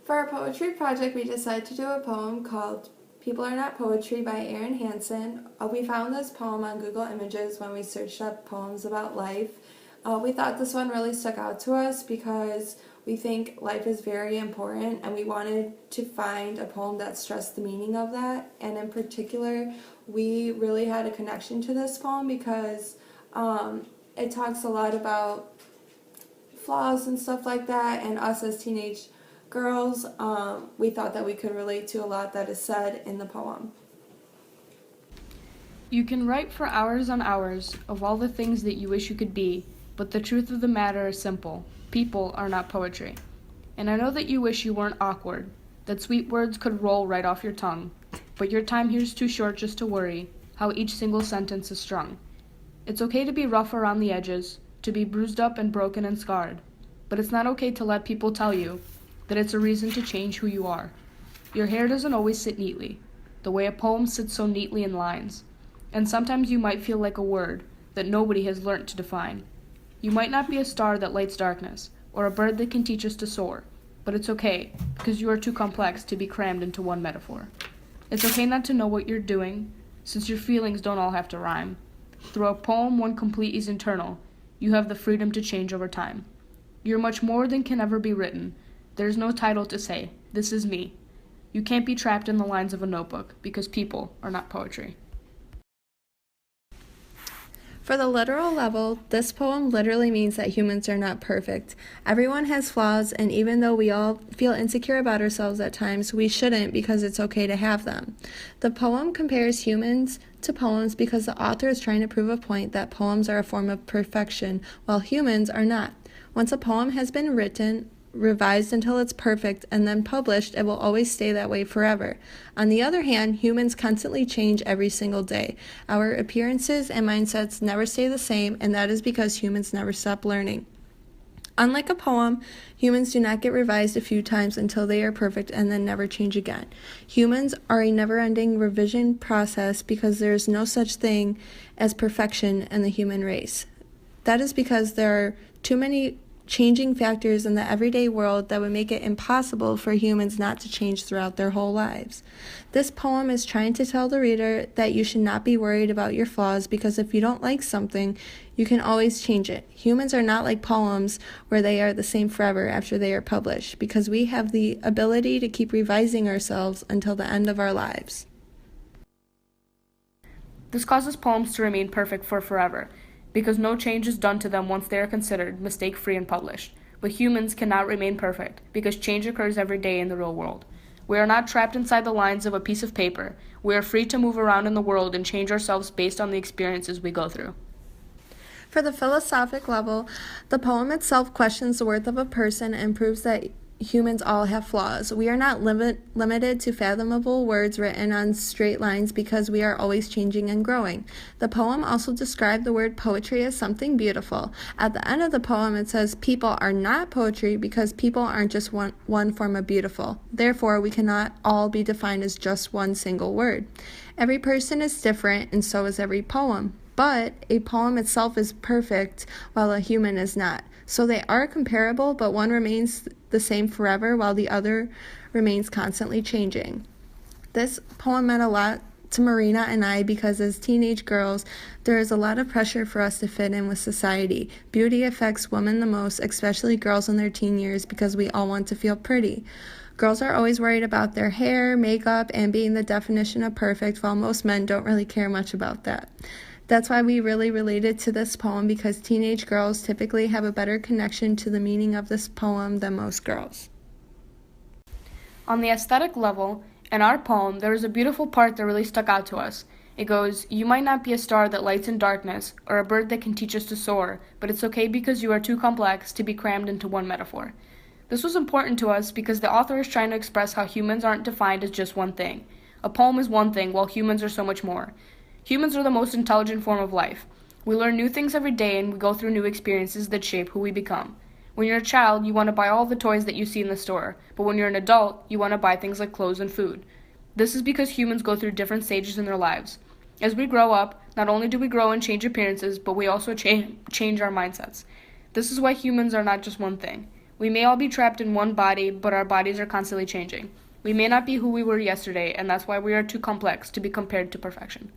For our poetry project, we decided to do a poem called People Are Not Poetry by Erin Hansen. We found this poem on Google Images when we searched up poems about life. We thought this one really stuck out to us because we think life is very important and we wanted to find a poem that stressed the meaning of that. And in particular, we really had a connection to this poem because it talks a lot about flaws and stuff like that, and us as teenage girls, we thought that we could relate to a lot that is said in the poem. You can write for hours on hours of all the things that you wish you could be, but the truth of the matter is simple. People are not poetry. And I know that you wish you weren't awkward, that sweet words could roll right off your tongue, but your time here's too short just to worry how each single sentence is strung. It's okay to be rough around the edges, to be bruised up and broken and scarred, but it's not okay to let people tell you that it's a reason to change who you are. Your hair doesn't always sit neatly, the way a poem sits so neatly in lines, and sometimes you might feel like a word that nobody has learnt to define. You might not be a star that lights darkness, or a bird that can teach us to soar, but it's okay, because you are too complex to be crammed into one metaphor. It's okay not to know what you're doing, since your feelings don't all have to rhyme. Through a poem one complete is internal, you have the freedom to change over time. You're much more than can ever be written. There's no title to say, this is me. You can't be trapped in the lines of a notebook, because people are not poetry. For the literal level, this poem literally means that humans are not perfect. Everyone has flaws, and even though we all feel insecure about ourselves at times, we shouldn't because it's okay to have them. The poem compares humans to poems because the author is trying to prove a point that poems are a form of perfection, while humans are not. Once a poem has been written, revised until it's perfect, and then published, it will always stay that way forever. On the other hand, humans constantly change every single day. Our appearances and mindsets never stay the same, and that is because humans never stop learning. Unlike a poem, humans do not get revised a few times until they are perfect and then never change again. Humans are a never-ending revision process because there is no such thing as perfection in the human race. That is because there are too many changing factors in the everyday world that would make it impossible for humans not to change throughout their whole lives. This poem is trying to tell the reader that you should not be worried about your flaws because if you don't like something, you can always change it. Humans are not like poems where they are the same forever after they are published because we have the ability to keep revising ourselves until the end of our lives. This causes poems to remain perfect for forever, because no change is done to them once they are considered mistake-free and published. But humans cannot remain perfect, because change occurs every day in the real world. We are not trapped inside the lines of a piece of paper. We are free to move around in the world and change ourselves based on the experiences we go through. For the philosophic level, the poem itself questions the worth of a person and proves that humans all have flaws. We are not limited to fathomable words written on straight lines because we are always changing and growing. The poem also described the word poetry as something beautiful. At the end of the poem, it says people are not poetry because people aren't just one form of beautiful. Therefore, we cannot all be defined as just one single word. Every person is different, and so is every poem. But a poem itself is perfect while a human is not. So they are comparable, but one remains the same forever while the other remains constantly changing. This poem meant a lot to Marina and I because as teenage girls, there is a lot of pressure for us to fit in with society. Beauty affects women the most, especially girls in their teen years, because we all want to feel pretty. Girls are always worried about their hair, makeup, and being the definition of perfect, while most men don't really care much about that. That's why we really related to this poem because teenage girls typically have a better connection to the meaning of this poem than most girls. On the aesthetic level, in our poem, there is a beautiful part that really stuck out to us. It goes, you might not be a star that lights in darkness or a bird that can teach us to soar, but it's okay because you are too complex to be crammed into one metaphor. This was important to us because the author is trying to express how humans aren't defined as just one thing. A poem is one thing, while humans are so much more. Humans are the most intelligent form of life. We learn new things every day and we go through new experiences that shape who we become. When you're a child, you want to buy all the toys that you see in the store, but when you're an adult, you want to buy things like clothes and food. This is because humans go through different stages in their lives. As we grow up, not only do we grow and change appearances, but we also change our mindsets. This is why humans are not just one thing. We may all be trapped in one body, but our bodies are constantly changing. We may not be who we were yesterday, and that's why we are too complex to be compared to perfection.